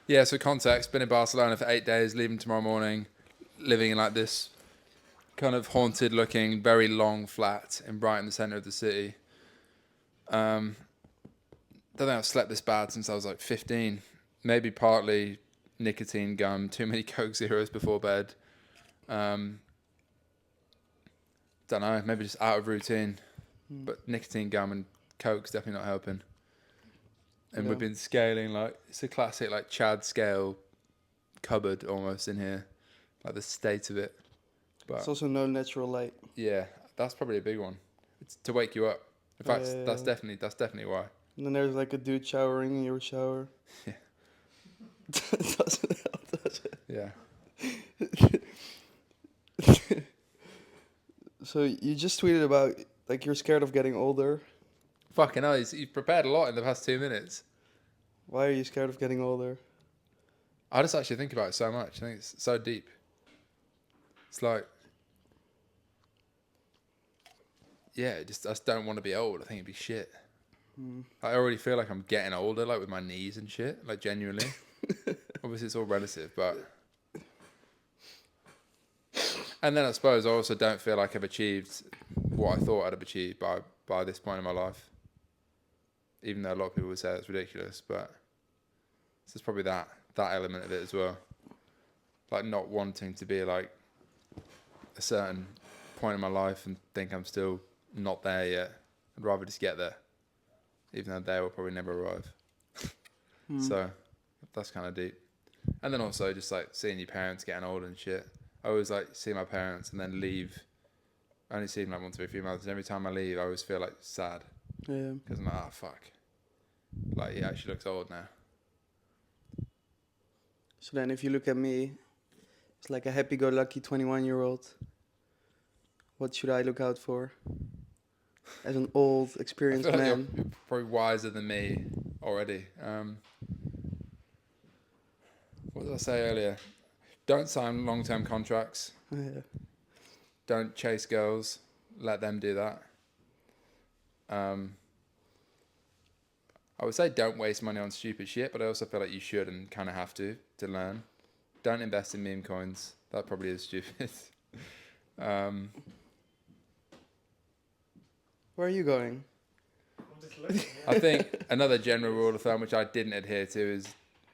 Yeah, so context, been in Barcelona for 8 days, leaving tomorrow morning, living in like this kind of haunted looking, very long flat right in the centre of the city. Don't think I've slept this bad since I was like 15. Maybe partly nicotine gum, too many Coke Zeros before bed. Don't know, maybe just out of routine. But nicotine gum and Coke's definitely not helping. And Yeah. we've been scaling like, it's a classic like Chad scale cupboard almost in here. Like the state of it. It's But also no natural light. yeah, that's probably a big one. It's to wake you up. In fact, that's definitely why. And then there's like a dude showering in your shower. Yeah. It doesn't help, does Yeah. it? So you just tweeted about like you're scared of getting older. Fucking hell, you've prepared a lot in the past 2 minutes. Why are you scared of getting older? I just actually think about it so much. I think it's so deep. It's like, yeah, I just don't want to be old. I think it'd be shit. I already feel like I'm getting older, like with my knees and shit, like genuinely. Obviously, it's all relative, but. And then I suppose I also don't feel like I've achieved what I thought I'd have achieved by this point in my life. Even though a lot of people would say it's ridiculous, but it's just probably that element of it as well. Like not wanting to be like a certain point in my life and think I'm still not there yet. I'd rather just get there, even though they will probably never arrive. So that's kind of deep. And then also just like seeing your parents getting old and shit. I always like see my parents and then leave. I only see them like once every few months, and every time I leave, I always feel like sad Yeah. because I'm like, oh fuck, like he actually looks old now. So then if you look at me, it's like a happy-go-lucky 21-year-old. What should I look out for? As an old, I experienced feel like man. you're probably wiser than me already. What did I say earlier? Don't sign long-term contracts. Yeah. Don't chase girls. Let them do that. I would say don't waste money on stupid shit, but I also feel like you should and kind of have to learn. Don't invest in meme coins. That probably is stupid. Where are you going? I think another general rule of thumb, which I didn't adhere to, is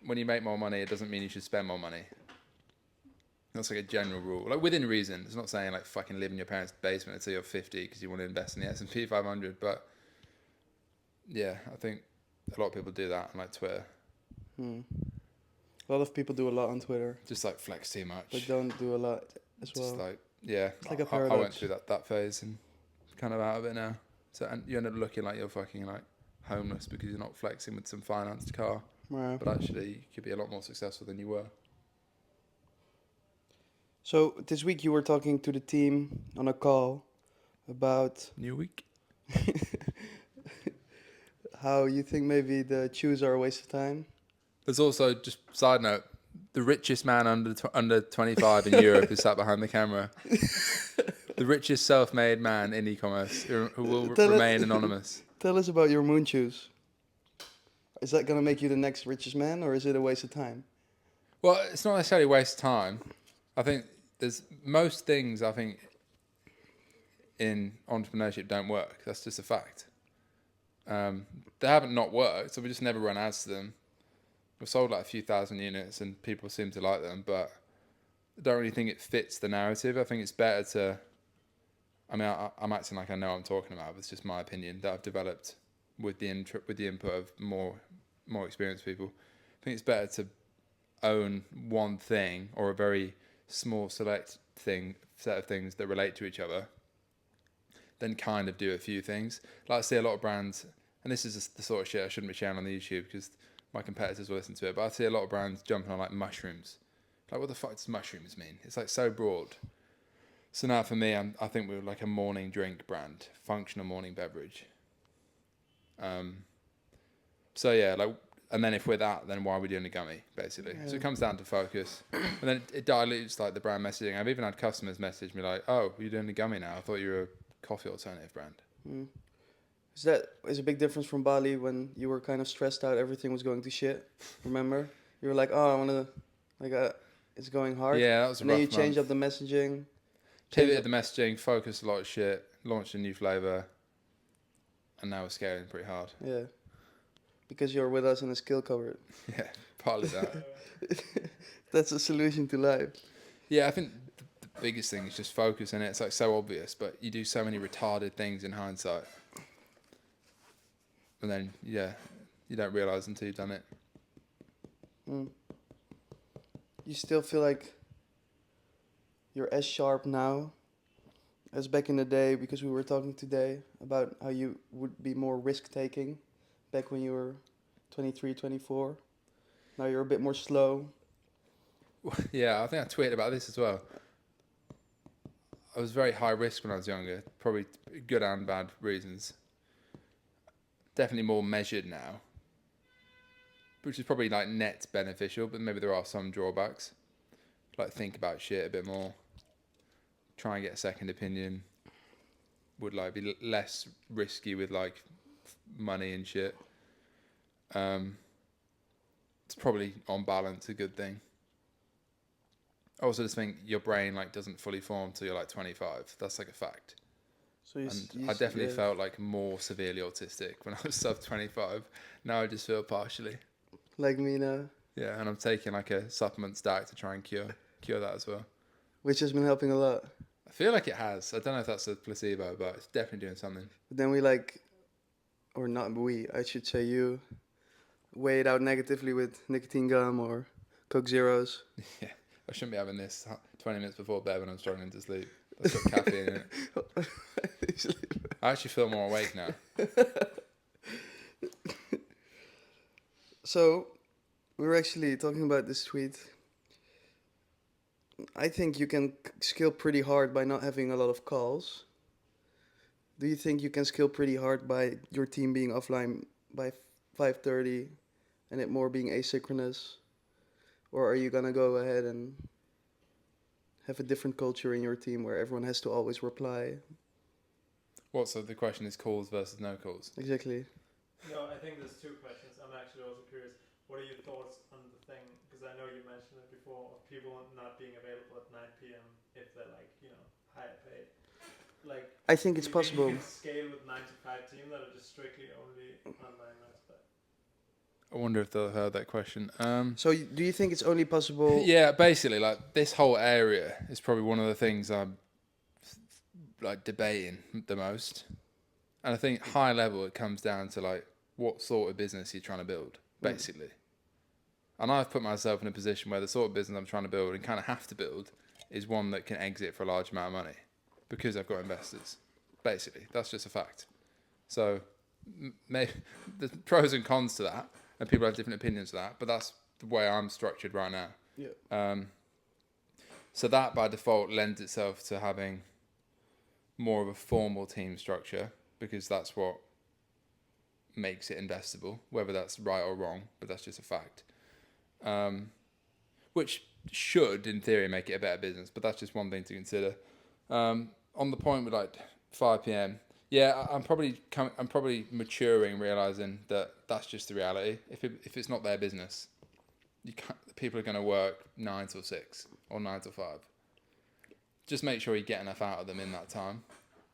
when you make more money, it doesn't mean you should spend more money. That's like a general rule, like within reason. It's not saying like fucking live in your parents' basement until you're 50 because you want to invest in the S&P 500. But yeah, I think a lot of people do that on like Twitter. A lot of people do a lot on Twitter, Just like flex too much. but don't do a lot as well. Just like yeah, It's like a I went paradox. through that phase and kind of out of it now. So and you end up looking like you're fucking like homeless because you're not flexing with some financed car. Yeah. But actually, you could be a lot more successful than you were. So this week you were talking to the team on a call about New week. how you think maybe the shoes are a waste of time. There's also just side note, the richest man under 25 in Europe is sat behind the camera. The richest self-made man in e-commerce who will Tell remain it- anonymous. Tell us about your moon shoes. Is that gonna make you the next richest man, or is it a waste of time? Well, it's not necessarily a waste of time. I think there's most things I think in entrepreneurship don't work. That's just a fact. They haven't not worked, so we just never run ads to them. We've sold like a few thousand units and people seem to like them, but I don't really think it fits the narrative. I think it's better to. I mean, I'm acting like I know what I'm talking about, but it's just my opinion that I've developed with the input of more experienced people. I think it's better to own one thing or a very small select set of things that relate to each other than kind of do a few things. Like I see a lot of brands, and this is just the sort of shit I shouldn't be sharing on the YouTube because my competitors will listen to it, but I see a lot of brands jumping on like mushrooms. Like, what the fuck does mushrooms mean? It's like so broad. So now for me, I think we're like a morning drink brand, functional morning beverage. So yeah, like, and then if we're that, then why are we doing a gummy, basically? So it comes down to focus, and then it dilutes like the brand messaging. I've even had customers message me like, "Oh, you're doing a gummy now? I thought you were a coffee alternative brand." Is a big difference from Bali when you were kind of stressed out, everything was going to shit? Remember? You were like, oh, I want to, like, it's going hard. Yeah, that was a And then you rough change month. up the messaging. Change Pivoted up. the messaging, focused a lot of shit, launched a new flavour, and now we're scaling pretty hard. Yeah. Because you're with us in a skill cupboard. Yeah, partly that. That's a solution to life. Yeah, I think the biggest thing is just focus in it. It's like so obvious, but you do so many retarded things in hindsight. And then, yeah, you don't realise until you've done it. Mm. You still feel like you're as sharp now as back in the day, because we were talking today about how you would be more risk taking back when you were 23, 24. Now you're a bit more slow. Yeah, I think I tweeted about this as well. I was very high risk when I was younger, probably good and bad reasons. Definitely more measured now, which is probably like net beneficial, but maybe there are some drawbacks. Like think about shit a bit more, try and get a second opinion, would like be less risky with like money and shit. It's probably on balance a good thing. I also just think your brain like doesn't fully form till you're like 25. That's like a fact. So And I definitely felt like more severely autistic when I was sub 25. Now I just feel partially. like me now, Yeah, and I'm taking like a supplement stack to try and cure that as well. which has been helping a lot. I feel like it has. I don't know if that's a placebo, but it's definitely doing something. But then we like, or not we, I should say you, weigh it out negatively with nicotine gum or Coke Zeros. Yeah, I shouldn't be having this 20 minutes before bed when I'm struggling to sleep. That's got caffeine in it. I actually feel more awake now. So, we were actually talking about this tweet. I think you can scale pretty hard by not having a lot of calls. Do you think you can scale pretty hard by your team being offline by 5:30 and it more being asynchronous? Or are you gonna go ahead and have a different culture in your team where everyone has to always reply? So the question is calls versus no calls. Exactly. No, I think there's two questions. I'm actually also curious. What are your thoughts on the thing? Because I know you mentioned it before of people not being available at 9 p.m. if they're like, higher paid. Like, I think it's do you think possible. you can scale with 9 to 5 team that are just strictly only online 9 to 5? I wonder if they'll heard that question. So, do you think it's only possible? Yeah, basically, like this whole area is probably one of the things I'm like debating the most. And I think high level, it comes down to like what sort of business you're trying to build, basically. And I've put myself in a position where the sort of business I'm trying to build and kind of have to build is one that can exit for a large amount of money because I've got investors. Basically, that's just a fact. So maybe there's pros and cons to that, and people have different opinions of that, but that's the way I'm structured right now. Yeah. So that by default lends itself to having more of a formal team structure because that's what makes it investable, whether that's right or wrong, but that's just a fact. Which should, in theory, make it a better business, but that's just one thing to consider. On the point with like 5 p.m., yeah, I'm probably maturing, realizing that that's just the reality. If it's not their business, people are going to work 9 till 6 or 9 till 5. Just make sure you get enough out of them in that time.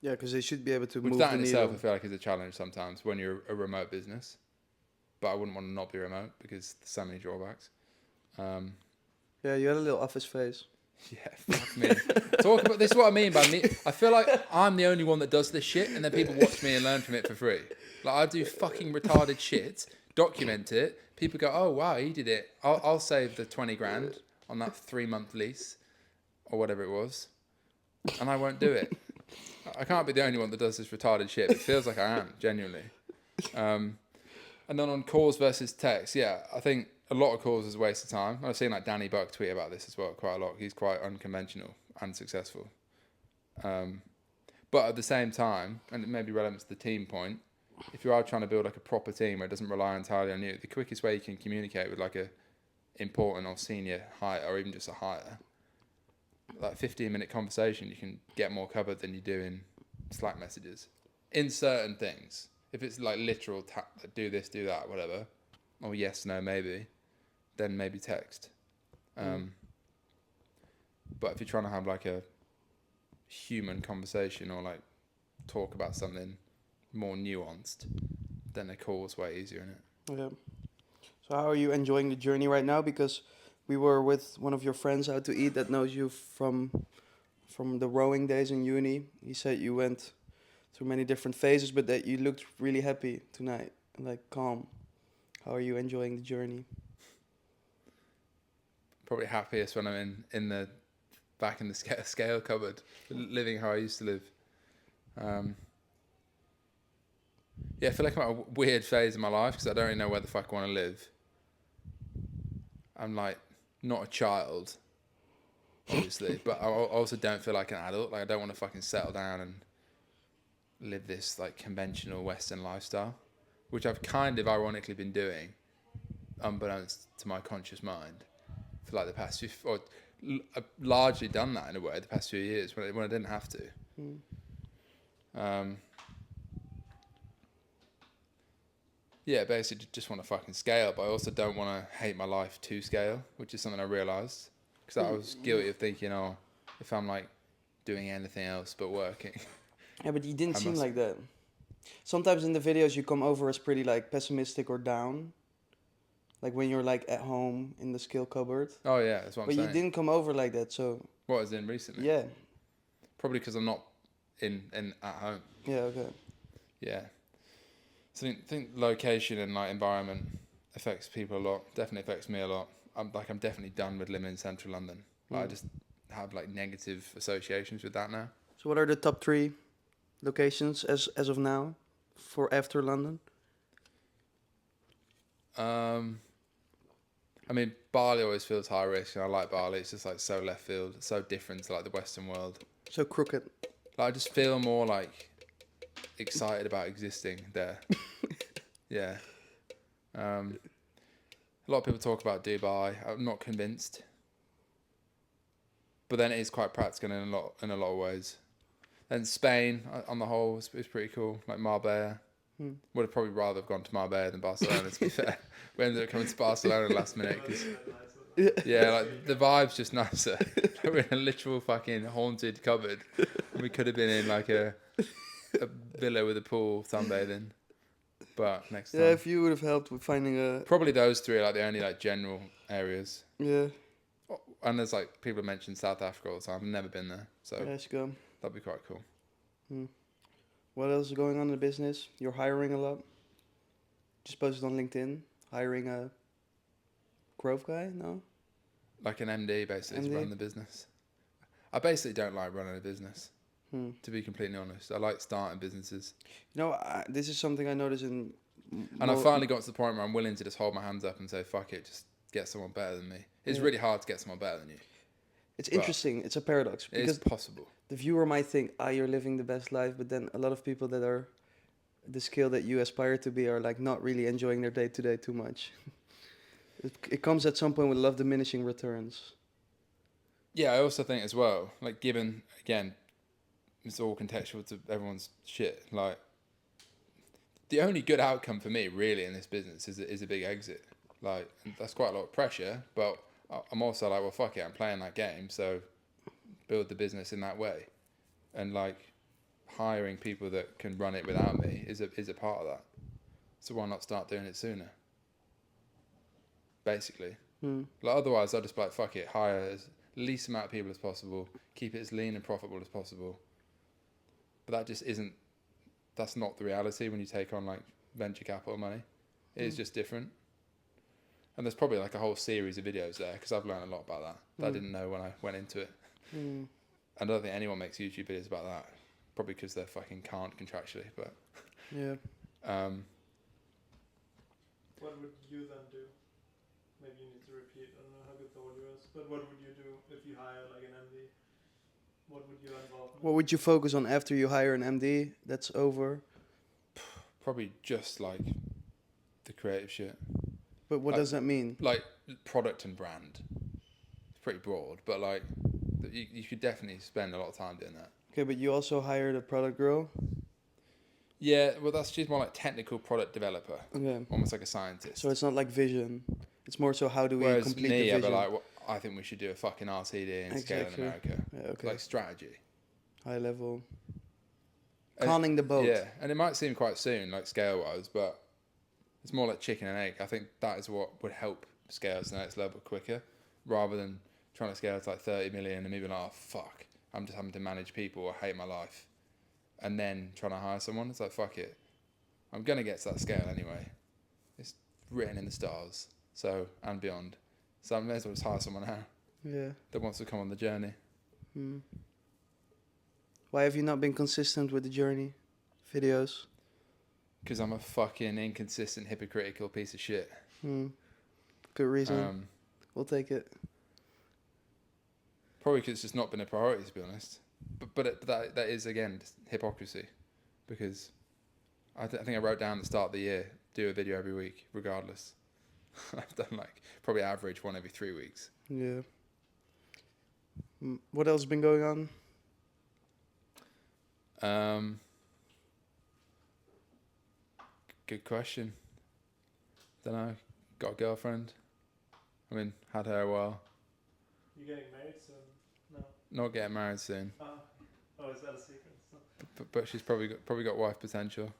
Yeah, because they should be able to Which move that the in needle. itself, I feel like, is a challenge sometimes when you're a remote business. But I wouldn't want to not be remote because there's so many drawbacks. Yeah, you had a little office face. Yeah, fuck me. Talk about this. Is what I mean by me. I feel like I'm the only one that does this shit, and then people watch me and learn from it for free. Like I do fucking retarded shit, document it. People go, "Oh wow, he did it." I'll save the 20 grand on that 3-month lease or whatever it was, and I won't do it. I can't be the only one that does this retarded shit. It feels like I am genuinely. And then on calls versus text, yeah, I think a lot of calls is a waste of time. I've seen like Danny Buck tweet about this as well quite a lot. He's quite unconventional and successful. But at the same time, and it may be relevant to the team point, if you are trying to build like a proper team where it doesn't rely entirely on you, the quickest way you can communicate with like a important or senior hire or even just a hire, like 15-minute conversation, you can get more covered than you do in Slack messages. In certain things. If it's like literal, do this, do that, whatever, or yes, no, maybe, then maybe text. But if you're trying to have like a human conversation or like talk about something more nuanced, then a call's way easier, isn't it? Yeah. So how are you enjoying the journey right now? Because we were with one of your friends out to eat that knows you from the rowing days in uni. He said you went through many different phases, but that you looked really happy tonight, like calm. How are you enjoying the journey? Probably happiest when I'm in the back in the scale cupboard, living how I used to live. Yeah, I feel like I'm at a weird phase in my life because I don't really know where the fuck I want to live. I'm like not a child, obviously, but I also don't feel like an adult. Like I don't want to fucking settle down and live this like conventional Western lifestyle, which I've kind of ironically been doing, unbeknownst to my conscious mind, for like the past few, or I've largely done that in a way the past few years when I didn't have to. Yeah, basically just want to fucking scale, but I also don't want to hate my life to scale, which is something I realised. Because I was guilty of thinking, oh, if I'm like doing anything else but working. Yeah, but you didn't I seem must- like that. Sometimes in the videos you come over as pretty like pessimistic or down. Like when you're like at home in the skill cupboard. Oh yeah, that's what I'm But saying. you didn't come over like that, so What was in recently? yeah. Probably because I'm not in at home. Yeah, okay. Yeah. So I think location and like environment affects people a lot. Definitely affects me a lot. I'm definitely done with living in central London. Like I just have like negative associations with that now. So what are the top 3 locations as of now for after London? I mean, Bali always feels high risk, and I like Bali. It's just like so left field, it's so different to like the Western world. So crooked. Like I just feel more like excited about existing there. Yeah. A lot of people talk about Dubai. I'm not convinced, but then it is quite practical in a lot of ways. And Spain, on the whole, is pretty cool. Like Marbella. Would have probably rather have gone to Marbella than Barcelona. To be fair, we ended up coming to Barcelona last minute because yeah, like the vibe's just nicer. We're in a literal fucking haunted cupboard. We could have been in like a villa with a pool sunbathing, but next time. Yeah, if you would have helped with finding a... Probably those 3 are like the only like general areas. Yeah. And there's like people have mentioned South Africa all the time. I've never been there, so Yeah, let's go. that'd be quite cool. What else is going on in the business? You're hiring a lot. Just posted on LinkedIn. Hiring a growth guy? No? Like an MD basically MD? to run the business. I basically don't like running a business, to be completely honest. I like starting businesses. You know, this is something I noticed in... And I've finally got to the point where I'm willing to just hold my hands up and say, fuck it, just get someone better than me. It's really hard to get someone better than you. It's interesting. It's a paradox. It is possible. The viewer might think, you're living the best life, but then a lot of people that are the skill that you aspire to be are like not really enjoying their day-to-day too much. It comes at some point with a lot of diminishing returns. Yeah, I also think as well, like given, again, it's all contextual to everyone's shit. Like, the only good outcome for me, really, in this business is a big exit. Like, that's quite a lot of pressure, but I'm also like, well, fuck it, I'm playing that game, so build the business in that way. And, like, hiring people that can run it without me is a part of that. So why not start doing it sooner? Basically. Like, otherwise, I'll just be like, fuck it, hire as least amount of people as possible, keep it as lean and profitable as possible. But that just isn't, that's not the reality when you take on like venture capital money. It is just different. And there's probably like a whole series of videos there because I've learned a lot about that I didn't know when I went into it. I don't think anyone makes YouTube videos about that. Probably because they fucking can't contractually, but Yeah. What would you then do? Maybe you need to repeat. I don't know how good the audio is, but what would you do if you hire like an MD? What would you involve? What would you focus on after you hire an MD? That's over. probably just like the creative shit. But what does that mean? Like product and brand. It's pretty broad, but like you could definitely spend a lot of time doing that. Okay, but you also hired a product girl. Yeah, well, she's more like technical product developer, Okay. almost like a scientist. So it's not like vision. It's more so how do we Whereas complete me, the I'd be vision. like, well, I think we should do a fucking RCD and scale in Exactly. America. Yeah, okay. Like strategy. High level. And Conning the boat. Yeah, and it might seem quite soon, like scale-wise, but it's more like chicken and egg. I think that is what would help scale to the next level quicker, rather than trying to scale to like 30 million and me being like, oh, fuck, I'm just having to manage people, I hate my life. And then trying to hire someone, it's like, fuck it. I'm going to get to that scale anyway. It's written in the stars, so, and beyond. So I may as well just hire someone now Yeah. that wants to come on the journey. Hmm. Why have you not been consistent with the journey videos? Because I'm a fucking inconsistent, hypocritical piece of shit. Good reason. We'll take it. Probably because it's just not been a priority, to be honest. But that is, again, just hypocrisy. Because I think I wrote down at the start of the year, do a video every week, regardless. I've done like probably average one every 3 weeks. Yeah. What else has been going on? Good question. Don't know. Got a girlfriend. I mean, had her a while. You getting married soon? No. Not getting married soon. Oh, is that a secret? But she's probably got wife potential.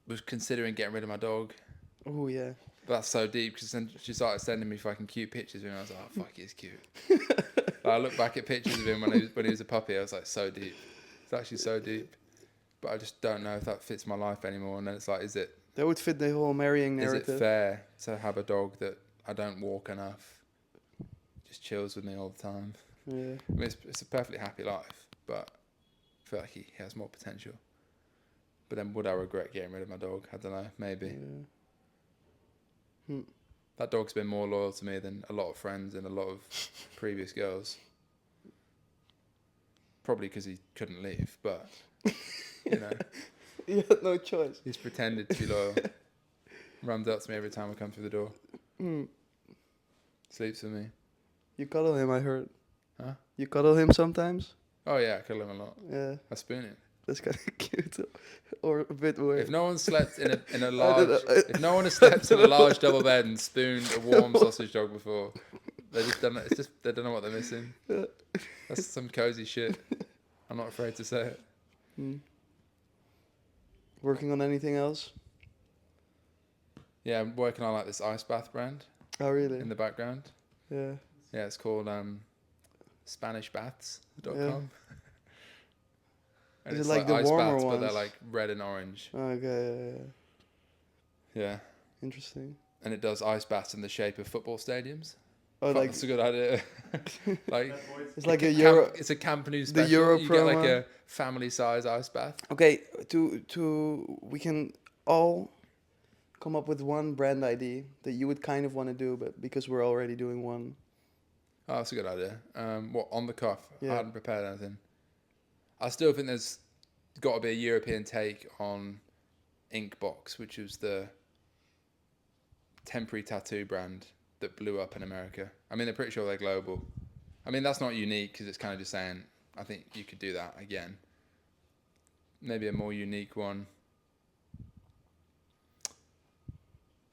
Was considering getting rid of my dog. Oh yeah. But that's so deep because then she started sending me fucking cute pictures and I was like, oh fuck, he's cute. I look back at pictures of him when he was a puppy. I was like, so deep. It's actually so deep. But I just don't know if that fits my life anymore. And then it's like, That would fit the whole marrying narrative. is it fair to have a dog that I don't walk enough, just chills with me all the time? Yeah. I mean, it's a perfectly happy life, but I feel like he has more potential. But then would I regret getting rid of my dog? I don't know, maybe. Yeah. That dog's been more loyal to me than a lot of friends and a lot of previous girls. Probably because he couldn't leave, but, you know. You had no choice. He's pretended to be loyal. Runs up to me every time I come through the door. Sleeps with me. You cuddle him, I heard. Huh? You cuddle him sometimes? Oh yeah, I cuddle him a lot. Yeah. I spoon it. That's kind of cute. Or a bit weird. If no one slept in a large, if no one has slept in a large double bed and spooned a warm sausage dog before, they just don't. It's just they don't know what they're missing. That's some cozy shit. I'm not afraid to say it. Working on anything else? Yeah, I'm working on like this ice bath brand Oh really? in the background. Yeah. Yeah, it's called SpanishBaths.com. Yeah. And Is it's it like the ice warmer baths, but they're ones? like red and orange. Okay. Yeah. Yeah, Interesting. and it does ice baths in the shape of football stadiums. Oh, Fuck, like that's a good idea. Like it's like a Euro. It's a Camp Nou The special. Euro You get like promo. a family size ice bath. Okay, we can all come up with one brand ID that you would kind of want to do, but because we're already doing one. Oh, that's a good idea. What, on the cuff? Yeah. I hadn't prepared anything. I still think there's got to be a European take on Inkbox, which was the temporary tattoo brand that blew up in America. I mean, they're pretty sure they're global. I mean, that's not unique because it's kind of just saying, I think you could do that again. Maybe a more unique one.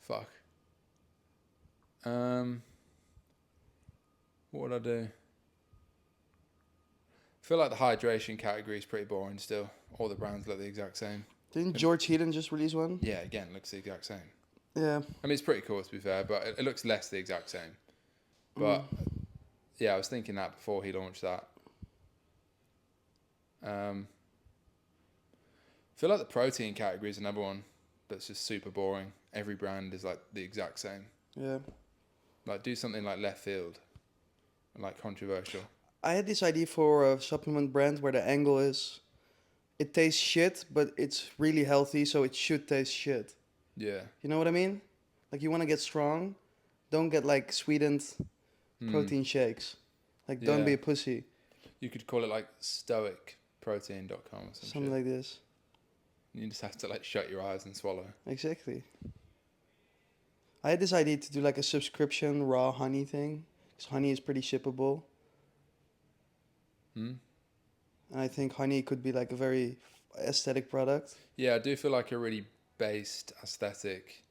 Fuck. What would I do? I feel like the hydration category is pretty boring still. All the brands look the exact same. Didn't George Heaton just release one? Yeah, again, looks the exact same. Yeah. I mean, it's pretty cool to be fair, but it looks less the exact same. But yeah, I was thinking that before he launched that. I feel like the protein category is another one that's just super boring. Every brand is like the exact same. Yeah. Like do something like left field, and like controversial. I had this idea for a supplement brand where the angle is, it tastes shit, but it's really healthy, so it should taste shit. Yeah. You know what I mean? Like you want to get strong, don't get like sweetened protein shakes. Like don't Yeah. be a pussy. You could call it like stoicprotein.com or Something like this. You just have to like shut your eyes and swallow. Exactly. I had this idea to do like a subscription raw honey thing, because honey is pretty shippable. And I think honey could be like a very aesthetic product. Yeah, I do feel like a really based aesthetic,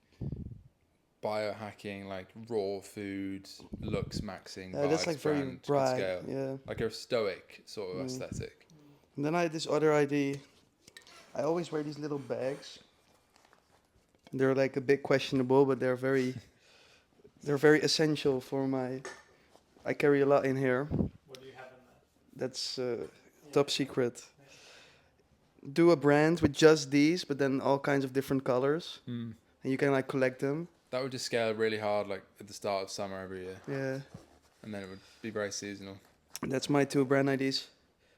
biohacking, like raw food, looks maxing That's like vibes very brand could bright. scale. Yeah. Like a stoic sort of aesthetic. And then I had this other idea. I always wear these little bags. They're like a bit questionable, but they're very essential for my. I carry a lot in here. What do you have in that? That's top secret. Do a brand with just these, but then all kinds of different colors, and you can like collect them. That would just scale really hard, like at the start of summer every year, Yeah, and then it would be very seasonal. that's my 2 brand ideas.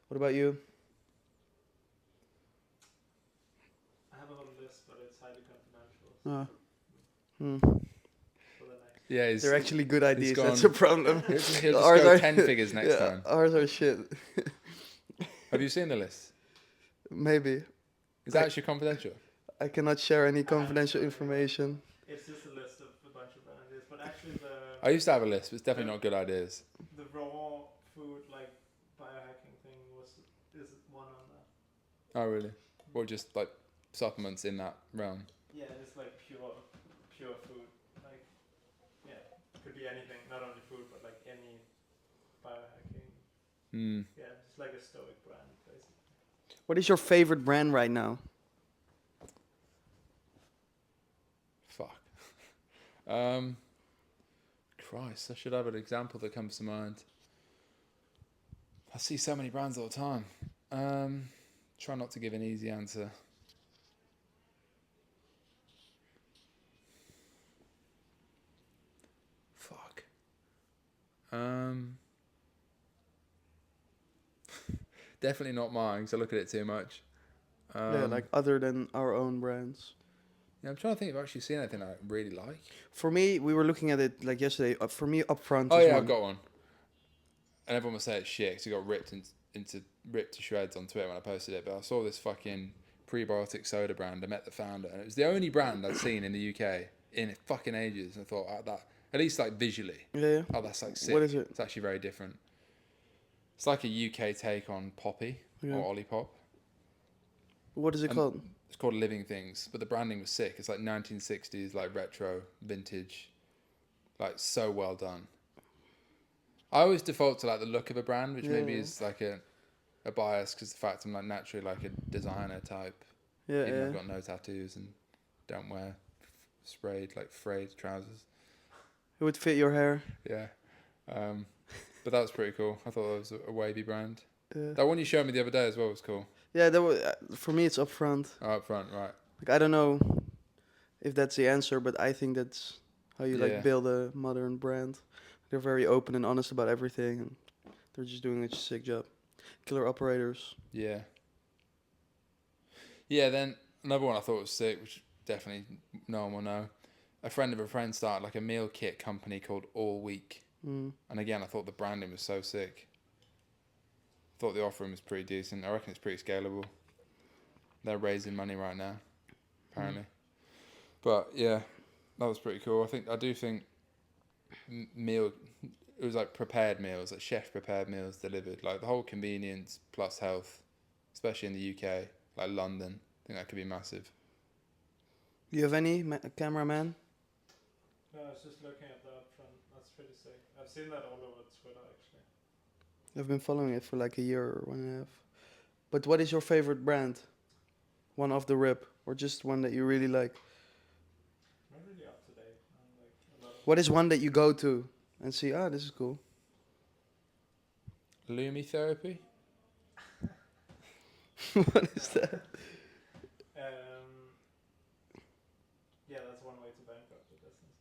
What about you? I have a whole list, but it's highly confidential. For the next. Yeah, They're actually good ideas. gone- That's a problem. He'll just Ours go are- 10 figures next Yeah, time. ours are shit. Have you seen the list? Maybe Is that actually confidential? I cannot share any confidential information. It's just a list of a bunch of brand ideas, but actually I used to have a list, but it's definitely not good ideas. the raw food like biohacking thing is one on that. Oh, really? Or just like supplements in that realm? Yeah, it's like pure food. Like, yeah, could be anything, not only food, but like any biohacking. Yeah, just like a stoic brand, basically. What is your favorite brand right now? Fuck. Christ, I should have an example that comes to mind. I see so many brands all the time. Try not to give an easy answer. Fuck. Definitely not mine because I look at it too much. Yeah, like other than our own brands. Yeah, I'm trying to think if I've actually seen anything I really like. For me, we were looking at it like yesterday. For me, Upfront. Oh is yeah, one. I've got one. And everyone will say it's shit because it got ripped to shreds on Twitter when I posted it. But I saw this fucking prebiotic soda brand. I met the founder, and it was the only brand I'd seen in the UK in fucking ages. And I thought, that at least like visually, Yeah. oh, that's like sick. What is it? It's actually very different. It's like a UK take on Poppy or Olipop. What is it called? It's called Living Things, but the branding was sick. It's like 1960s, like retro, vintage, like so well done. I always default to like the look of a brand, which maybe is like a bias because the fact I'm like naturally like a designer type. Yeah, Even though yeah. I've got no tattoos and don't wear frayed trousers. It would fit your hair. Yeah. But that was pretty cool. I thought that was a wavy brand. Yeah. That one you showed me the other day as well was cool. Yeah, that was, for me, it's Upfront. Oh, up front, right. Like, I don't know if that's the answer, but I think that's how you Yeah. like build a modern brand. They're very open and honest about everything, and they're just doing a sick job. Killer operators. Yeah. Yeah, then another one I thought was sick, which definitely no one will know. A friend of a friend started like a meal kit company called All Week. And again, I thought the branding was so sick. Thought the offering was pretty decent. I reckon it's pretty scalable. They're raising money right now, apparently. But yeah, that was pretty cool. I do think meal. It was like prepared meals, like chef prepared meals delivered. Like the whole convenience plus health, especially in the UK, like London. I think that could be massive. Do you have any cameraman? No, I was just looking at the upfront. That's pretty sick. I've seen that all over Twitter actually. I've been following it for like a year or 1.5. But what is your favorite brand? One off the rip, or just one that you really like? Not really up to date. Like a lot of What is one that you go to and see? Ah, this is cool. Lumi therapy. What is that? Yeah, that's one way to bankrupt a business.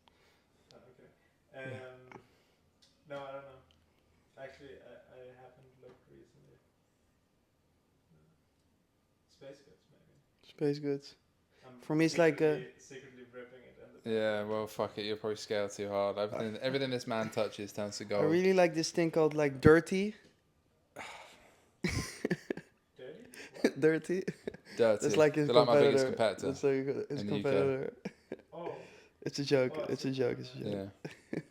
Okay. No, I don't know. Actually, I haven't looked recently. Space goods, maybe. Space goods. I'm For me, it's like secretly ripping it. Yeah, well, fuck it. You'll probably scale too hard. Everything this man touches turns to I gold. really like this thing called like Dirty. Dirty? Dirty. Dirty. That's like his They're like my biggest competitor. competitor. That's like his in the UK. competitor. Oh. It's a joke. Oh, It's a joke. It's a joke. Yeah.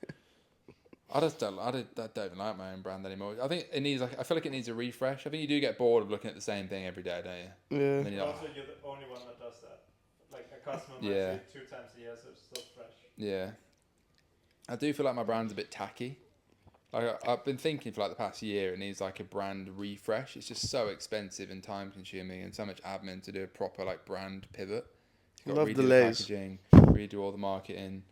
I don't even like my own brand anymore. I think it needs I feel like it needs a refresh. I think you do get bored of looking at the same thing every day, don't you? Yeah. And then But you're like, also, you're the only one that does that. Like a customer might see yeah, it 2 times a year, so it's still fresh. yeah. I do feel like my brand's a bit tacky. Like I've been thinking for like the past year, it needs like a brand refresh. It's just so expensive and time consuming, and so much admin to do a proper like brand pivot. You've got to Love redo the the lays. packaging, redo all the marketing,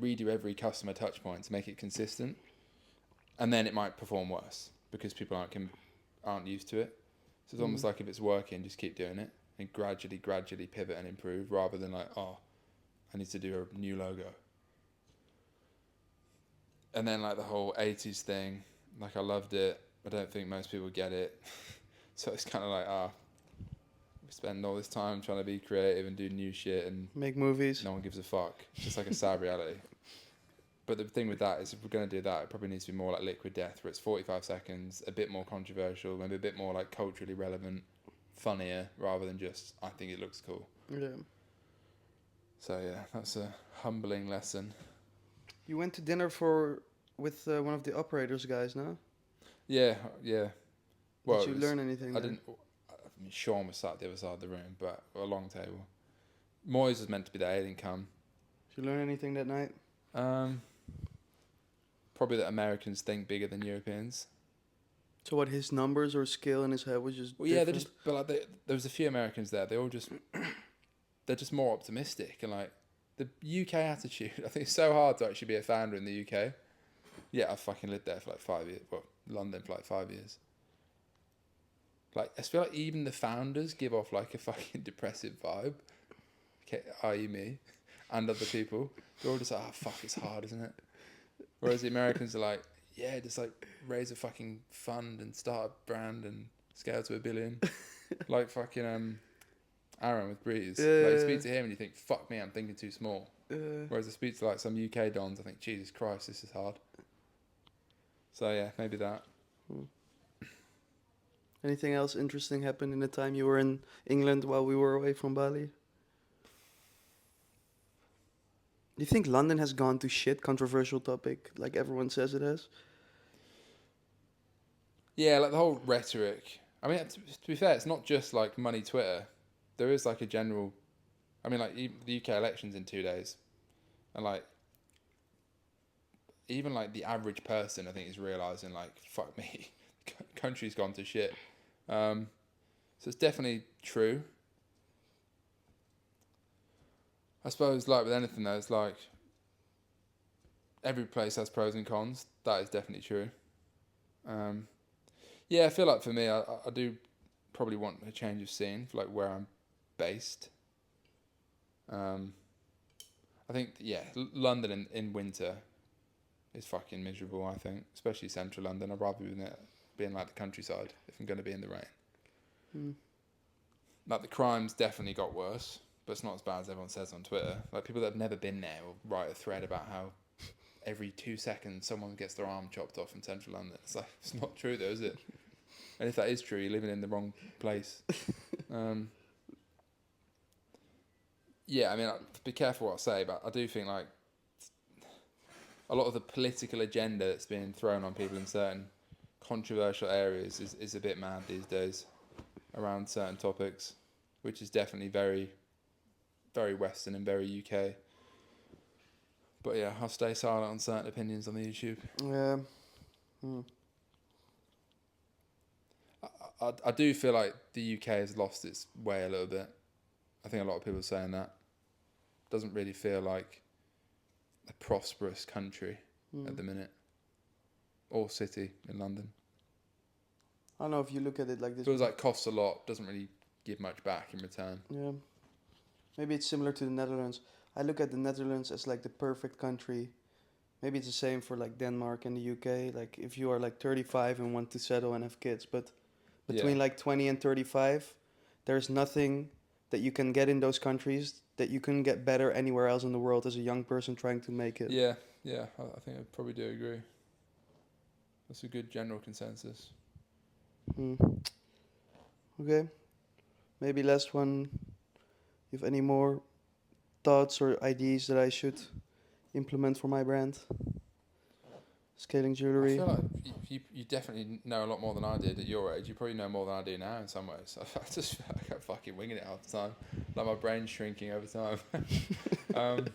redo every customer touch point to make it consistent, and then it might perform worse because people aren't used to it. So it's almost like if it's working, just keep doing it and gradually pivot and improve, rather than like, oh, I need to do a new logo. And then like the whole 80s thing, like I loved it. I don't think most people get it. So it's kind of like, we spend all this time trying to be creative and do new shit, and Make movies. no one gives a fuck. It's just like a sad reality. But the thing with that is, if we're going to do that, it probably needs to be more like Liquid Death, where it's 45 seconds, a bit more controversial, maybe a bit more like culturally relevant, funnier, rather than just, I think it looks cool. Yeah. So yeah, that's a humbling lesson. You went to dinner with one of the operators guys, no? Yeah, yeah. Well, Did you learn anything? I there? didn't. I mean, Sean was sat at the other side of the room, but a long table. Moyes was meant to be there. He didn't come. Did you learn anything that night? Probably that Americans think bigger than Europeans. So what, his numbers or skill in his head was just Well, yeah, different? but like there was a few Americans there. They're just more optimistic, and like the UK attitude. I think it's so hard to actually be a founder in the UK. Yeah, I fucking lived there for like 5 years. Well, London for like 5 years. Like, I feel like even the founders give off like a fucking depressive vibe. Okay, i.e. me and other people. They're all just like, oh fuck, it's hard, isn't it? Whereas the Americans are like, yeah, just like raise a fucking fund and start a brand and scale to 1 billion. Like fucking Aaron with Breeze. Like you speak to him and you think, fuck me, I'm thinking too small. Whereas I speak to like some UK dons, I think, Jesus Christ, this is hard. So yeah, maybe that. Anything else interesting happened in the time you were in England while we were away from Bali? Do you think London has gone to shit? Controversial topic, like everyone says it has. Yeah, like the whole rhetoric. I mean, to be fair, it's not just like money Twitter. There is like a general. I mean, like the UK elections in 2 days, and like even like the average person, I think, is realizing like, fuck me, country's gone to shit. So it's definitely true. I suppose, like with anything though, it's like every place has pros and cons. That is definitely true. Yeah, I feel like for me, I do probably want a change of scene for like where I'm based. I think, yeah, London in winter is fucking miserable, I think. Especially central London. I'd rather be in like the countryside if I'm going to be in the rain. Like the crime's definitely got worse, but it's not as bad as everyone says on Twitter. Like people that have never been there will write a thread about how every 2 seconds someone gets their arm chopped off in central London. It's like, it's not true though, is it? And if that is true, you're living in the wrong place. Yeah, I mean, be careful what I say, but I do think like a lot of the political agenda that's being thrown on people in certain controversial areas is a bit mad these days around certain topics, which is definitely very, very Western and very UK. But yeah, I'll stay silent on certain opinions on the YouTube. Yeah. I do feel like the UK has lost its way a little bit. I think a lot of people are saying that. Doesn't really feel like a prosperous country at the minute. Or city in London. I don't know if you look at it like this. Feels like costs a lot, doesn't really give much back in return. Yeah. Maybe it's similar to the Netherlands. I look at the Netherlands as like the perfect country. Maybe it's the same for like Denmark and the UK. Like if you are like 35 and want to settle and have kids, but between like 20 and 35, there's nothing that you can get in those countries that you can get better anywhere else in the world as a young person trying to make it. Yeah, I think I probably do agree. That's a good general consensus. Okay. Maybe last one. You have any more thoughts or ideas that I should implement for my brand? Scaling I jewelry. feel like you definitely know a lot more than I did at your age. You probably know more than I do now in some ways. I just feel like I'm fucking winging it half the time. Like my brain's shrinking over time. I think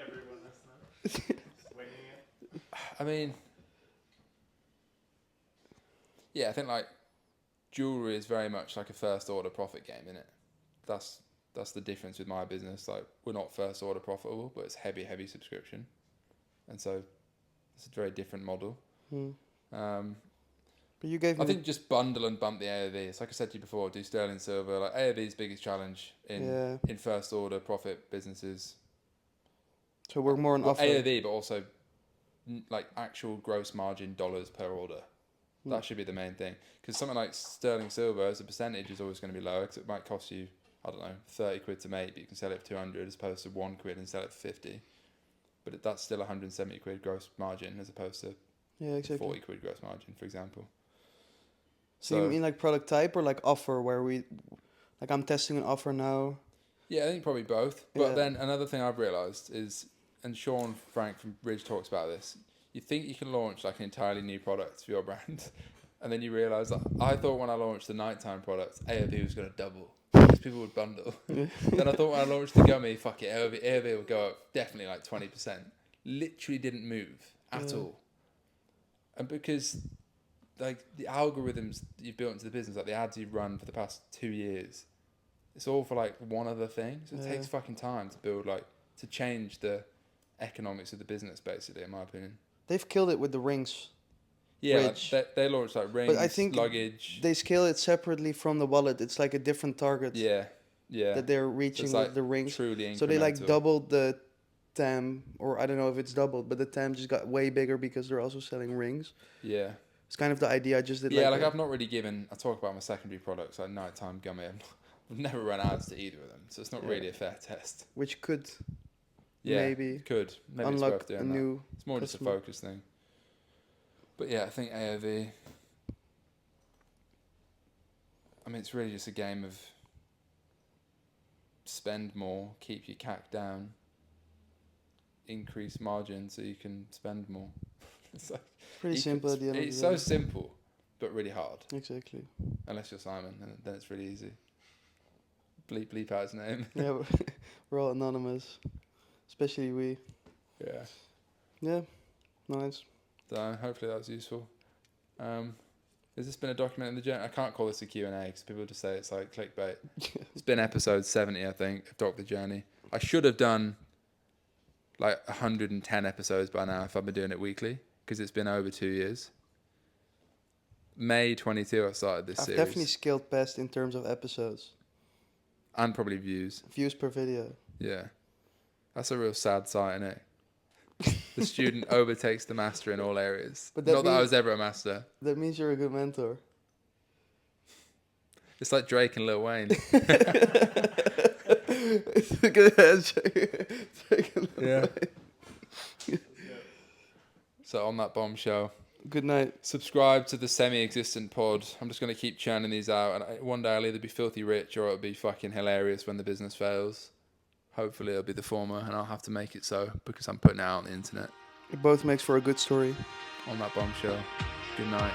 everyone is now. Just winging it. I mean, yeah, I think like jewelry is very much like a first order profit game, isn't it? That's the difference with my business. Like we're not first order profitable, but it's heavy subscription, and so it's a very different model. But you gave me. I think just bundle and bump the AOV. It's like I said to you before, do sterling silver. Like AOV's biggest challenge in first order profit businesses. So we're more on offer. AOV, but also like actual gross margin dollars per order. That should be the main thing. Because something like sterling silver as a percentage is always going to be lower because it might cost you, I don't know, 30 quid to make, but you can sell it for 200 as opposed to 1 quid and sell it for 50. But that's still 170 quid gross margin as opposed to 40 quid gross margin, for example. So you mean like product type or like offer where we, like I'm testing an offer now? Yeah, I think probably both. But then another thing I've realised is, and Sean Frank from Ridge talks about this, you think you can launch like an entirely new product for your brand, and then you realise that I thought when I launched the nighttime product, AOV was going to double because people would bundle. Then I thought when I launched the gummy, fuck it, AOV would go up definitely like 20%. Literally didn't move at all. And because like the algorithms you've built into the business, like the ads you've run for the past 2 years, it's all for like one other thing. So it takes fucking time to build, like, to change the economics of the business, basically, in my opinion. They've killed it with the rings. Yeah, like they launched like rings, but I think luggage. They scale it separately from the wallet. It's like a different target. Yeah. That they're reaching it's with like the rings. Truly incremental. So they like doubled the TAM, or I don't know if it's doubled, but the TAM just got way bigger because they're also selling rings. Yeah. It's kind of the idea I just did. Yeah, like I've not really given. I talk about my secondary products, like nighttime gummy. I've never run ads to either of them, so it's not really a fair test. Which could maybe unlock it's worth doing a that. new. It's more just a focus thing. But yeah, I think AOV. I mean, it's really just a game of spend more, keep your CAC down, increase margin so you can spend more. It's like pretty simple at the end of the day. It's so simple, but really hard. Exactly. Unless you're Simon, and then it's really easy. Bleep out his name. Yeah, we're all anonymous, especially we. Yeah. Yeah, nice. So hopefully that was useful. Has this been a document in the journey? I can't call this a Q&A because people just say it's like clickbait. It's been episode 70, I think, of Doc the Journey. I should have done like 110 episodes by now if I've been doing it weekly because it's been over 2 years. May 22 I started this series. I've definitely scaled past in terms of episodes. And probably views. Views per video. Yeah. That's a real sad sight, isn't it? The student overtakes the master in all areas. But not that I was ever a master. That means you're a good mentor. It's like Drake and Lil Wayne. It's a good handshake. Yeah. So on that bombshell. Good night. Subscribe to the semi-existent pod. I'm just going to keep churning these out. And one day I'll either be filthy rich or it'll be fucking hilarious when the business fails. Hopefully it'll be the former and I'll have to make it so because I'm putting it out on the internet. It both makes for a good story. On that bombshell. Good night.